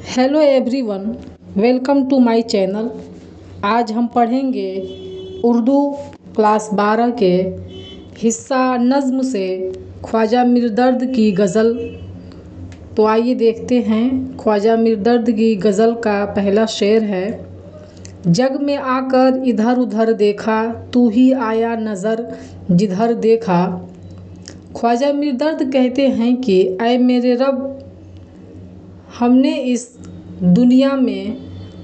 Hello everyone, welcome to my channel. आज हम पढ़ेंगे उर्दू क्लास 12 के हिस्सा नज़्म से ख्वाजा मीर दर्द की गज़ल। तो आइए देखते हैं। ख्वाजा मीर दर्द की गज़ल का पहला शेर है। जग में आकर इधर उधर देखा, तू ही आया नज़र जिधर देखा। ख्वाजा मीर दर्द कहते हैं कि ऐ मेरे रब, हमने इस दुनिया में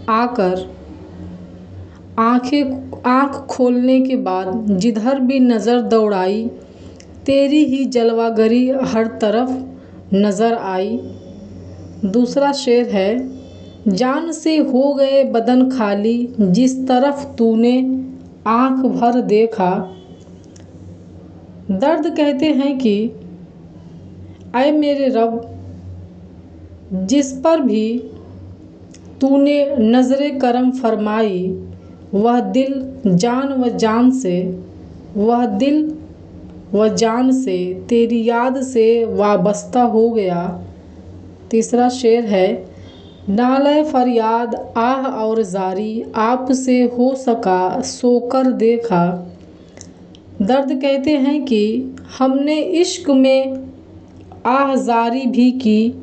आकर आँख खोलने के बाद जिधर भी नज़र दौड़ाई, तेरी ही जलवागरी हर तरफ नज़र आई। दूसरा शेर है। जान से हो गए बदन खाली, जिस तरफ तूने आँख भर देखा। दर्द कहते हैं कि ऐ मेरे रब, जिस पर भी तूने नज़रे करम फरमाई, वह दिल व जान से तेरी याद से वाबस्ता हो गया। तीसरा शेर है। नाले फरियाद आह और जारी, आपसे हो सका सोकर देखा। दर्द कहते हैं कि हमने इश्क में आह जारी भी की,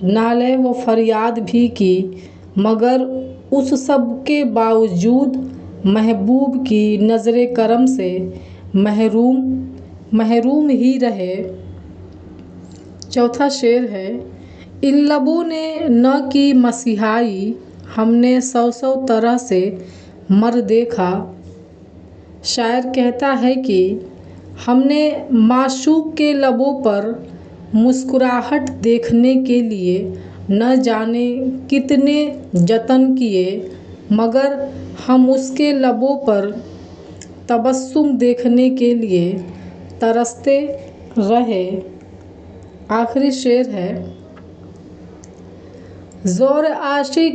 नाले व फरियाद भी की, मगर उस सब के बावजूद महबूब की नज़रे करम से महरूम ही रहे। चौथा शेर है। इन लबों ने न की मसीहाई, हमने सौ तरह से मर देखा। शायर कहता है कि हमने माशूक के लबों पर मुस्कुराहट देखने के लिए न जाने कितने जतन किए, मगर हम उसके लबों पर तबस्सुम देखने के लिए तरसते रहे। आखिरी शेर है। ज़ोर आशिक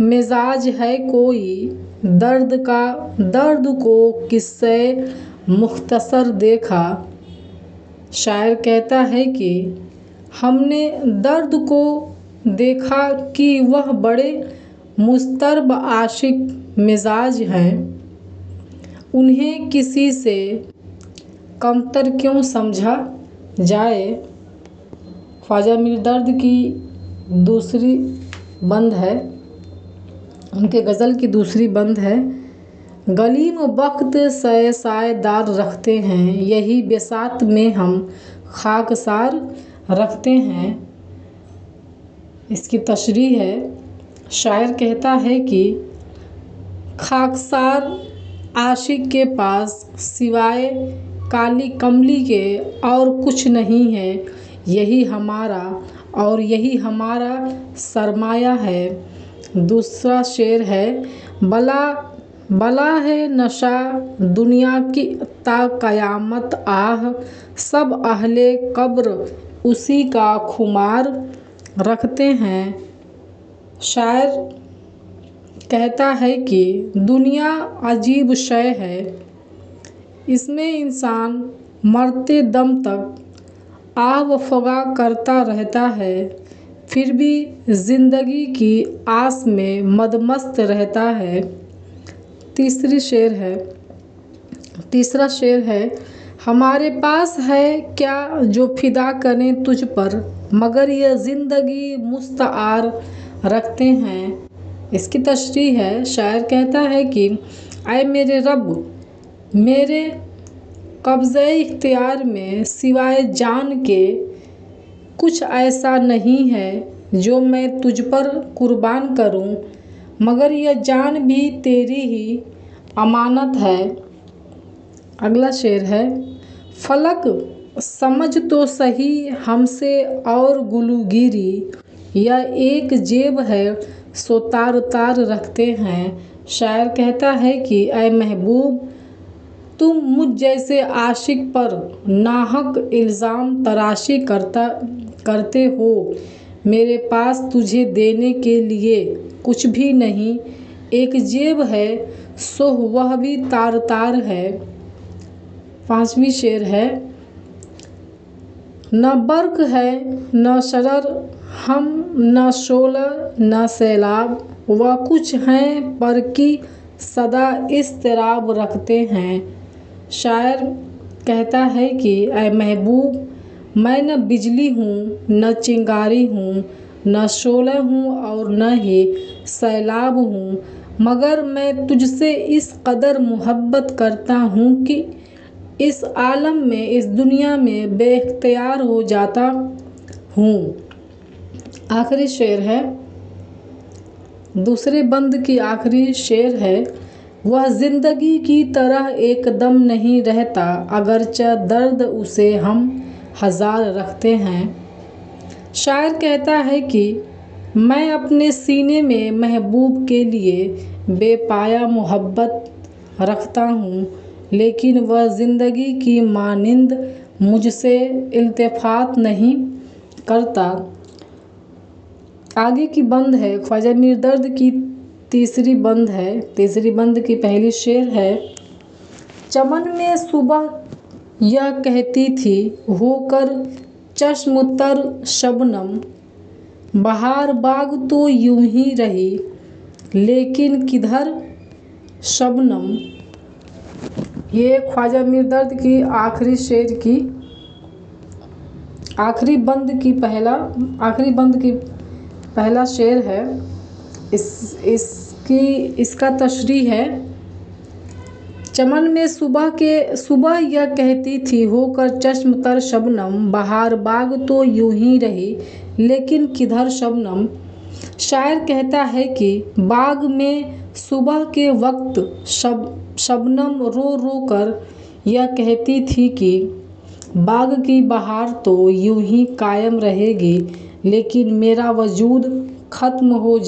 मिजाज है कोई, दर्द को किस्से मुख्तसर देखा। शायर कहता है कि हमने दर्द को देखा कि वह बड़े मुस्तरब आशिक मिजाज हैं, उन्हें किसी से कमतर क्यों समझा जाए। ख्वाजा मीर दर्द की दूसरी बंद है, उनके गज़ल की दूसरी बंद है। गलीम वक्त से सायेदार रखते हैं, यही बेसात में हम खाकसार रखते हैं। इसकी तशरीह है। शायर कहता है कि खाकसार आशिक के पास सिवाय काली कमली के और कुछ नहीं है, यही हमारा सरमाया है। दूसरा शेर है। बला है नशा दुनिया की ता कयामत आह, सब अहले कब्र उसी का खुमार रखते हैं। शायर कहता है कि दुनिया अजीब शय है, इसमें इंसान मरते दम तक आह व फगा करता रहता है, फिर भी ज़िंदगी की आस में मदमस्त रहता है। तीसरा शेर है। हमारे पास है क्या जो फिदा करें तुझ पर, मगर यह ज़िंदगी मुस्तार रखते हैं। इसकी तशरीह है। शायर कहता है कि ऐ मेरे रब, मेरे कब्ज़े इख्तियार में सिवाय जान के कुछ ऐसा नहीं है जो मैं तुझ पर कुर्बान करूं, मगर यह जान भी तेरी ही अमानत है। अगला शेर है। फलक समझ तो सही हमसे और गुलूगिरी, यह एक जेब है सो तार तार रखते हैं। शायर कहता है कि ऐ महबूब, तुम मुझ जैसे आशिक पर नाहक इल्ज़ाम तराशी करते हो, मेरे पास तुझे देने के लिए कुछ भी नहीं, एक जेब है सो वह भी तार तार है। पांचवी शेर है। न बर्क है न शरर हम, न शोला न सैलाब, वह कुछ हैं पर कि सदा इज़्तिराब रखते हैं। शायर कहता है कि ऐ महबूब, मैं न बिजली हूँ न चिंगारी हूँ, न शोला हूँ और न ही सैलाब हूँ, मगर मैं तुझसे इस कदर मोहब्बत करता हूँ कि इस आलम में, इस दुनिया में बेइख्तियार हो जाता हूँ। आखिरी शेर है, दूसरे बंद की आखिरी शेर है। वह ज़िंदगी की तरह एकदम नहीं रहता, अगरचे दर्द उसे हम हज़ार रखते हैं। शायर कहता है कि मैं अपने सीने में महबूब के लिए बेपाया मोहब्बत रखता हूँ, लेकिन वह ज़िंदगी की मानिंद मुझसे इल्तिफ़ात नहीं करता। आगे की बंद है ख्वाजा मीर दर्द की तीसरी बंद है। तीसरी बंद की पहली शेर है। चमन में सुबह यह कहती थी होकर चश्म तर शबनम, बहार बाग तो यूं ही रही लेकिन किधर शबनम। ये ख्वाजा मीर दर्द की आखिरी शेर की आखिरी बंद की पहला शेर है। इसका तशरीह है। चमन में सुबह यह कहती थी होकर चश्म तर शबनम, बहार बाग तो यूं ही रही लेकिन किधर शबनम। शायर कहता है कि बाग में सुबह के वक्त शबनम रो रो कर यह कहती थी कि बाग की बहार तो यूं ही कायम रहेगी, लेकिन मेरा वजूद ख़त्म हो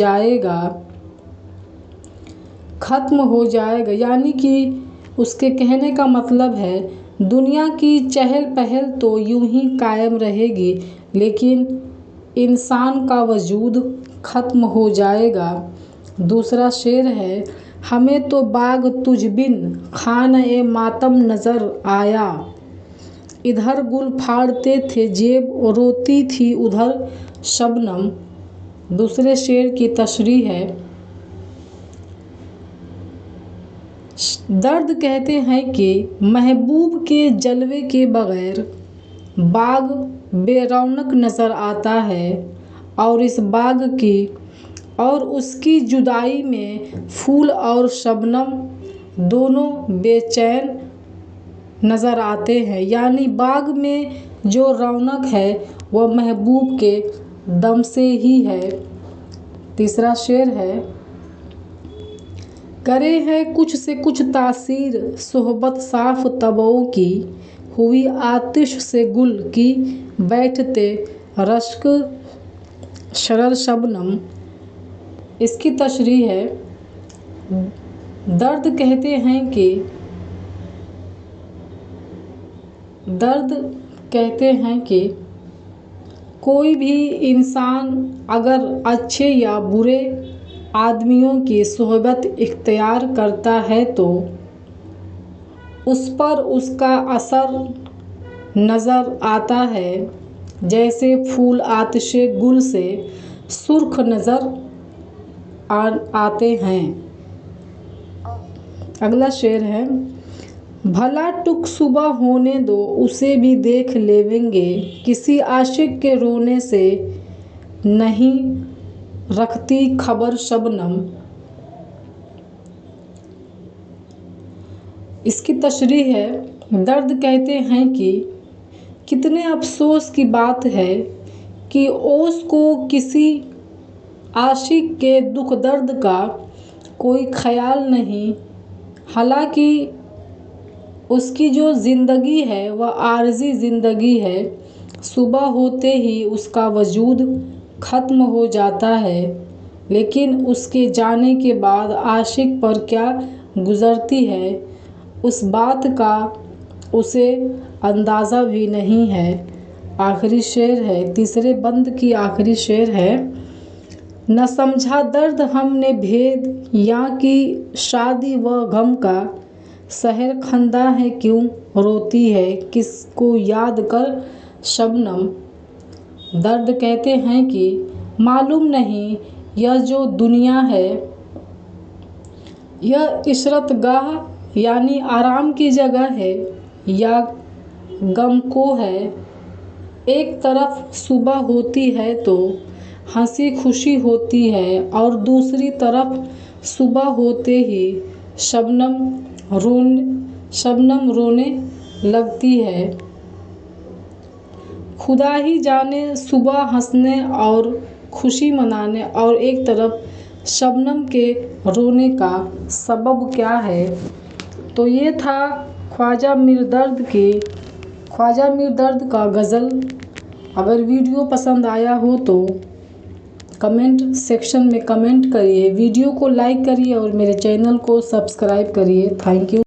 जाएगा। यानी कि उसके कहने का मतलब है दुनिया की चहल पहल तो यूं ही कायम रहेगी, लेकिन इंसान का वजूद ख़त्म हो जाएगा। दूसरा शेर है। हमें तो बाग तुझ बिन खाने मातम नज़र आया, इधर गुल फाड़ते थे जेब रोती थी उधर शबनम। दूसरे शेर की तशरीह है। दर्द कहते हैं कि महबूब के जलवे के बग़ैर बाग बेरौनक नज़र आता है, और इस बाग की और उसकी जुदाई में फूल और शबनम दोनों बेचैन नज़र आते हैं। यानी बाग में जो रौनक है वह महबूब के दम से ही है। तीसरा शेर है। करे है कुछ से कुछ तासीर सोहबत साफ़ तबों की, हुई आतिश से गुल की बैठते रश्क शरर शबनम। इसकी तशरीह है। दर्द कहते हैं कि कोई भी इंसान अगर अच्छे या बुरे आदमियों की सोहबत इख्तियार करता है तो उस पर उसका असर नज़र आता है, जैसे फूल आतिशे गुल से सुर्ख नज़र आते हैं। अगला शेर है। भला टुक सुबह होने दो उसे भी देख लेवेंगे, किसी आशिक के रोने से नहीं रखती खबर शबनम। इसकी तशरीह है। दर्द कहते हैं कि कितने अफसोस की बात है कि ओस को किसी आशिक के दुख दर्द का कोई ख्याल नहीं, हालांकि उसकी जो ज़िंदगी है वह आर्जी ज़िंदगी है। सुबह होते ही उसका वजूद ख़त्म हो जाता है, लेकिन उसके जाने के बाद आशिक पर क्या गुज़रती है उस बात का उसे अंदाज़ा भी नहीं है। आखिरी शेर है। तीसरे बंद की आखिरी शेर है। न समझा दर्द हमने भेद यहाँ की शादी व गम का, सहर खंदा है क्यों रोती है किसको याद कर शबनम। दर्द कहते हैं कि मालूम नहीं यह जो दुनिया है, यह इशरतगाह यानी आराम की जगह है या गम को है। एक तरफ सुबह होती है तो हंसी खुशी होती है और दूसरी तरफ सुबह होते ही शबनम रोने लगती है। खुदा ही जाने सुबह हंसने और खुशी मनाने और एक तरफ शबनम के रोने का सबब क्या है। तो ये था ख्वाजा मीर दर्द का गज़ल। अगर वीडियो पसंद आया हो तो कमेंट सेक्शन में कमेंट करिए, वीडियो को लाइक करिए और मेरे चैनल को सब्सक्राइब करिए। Thank you.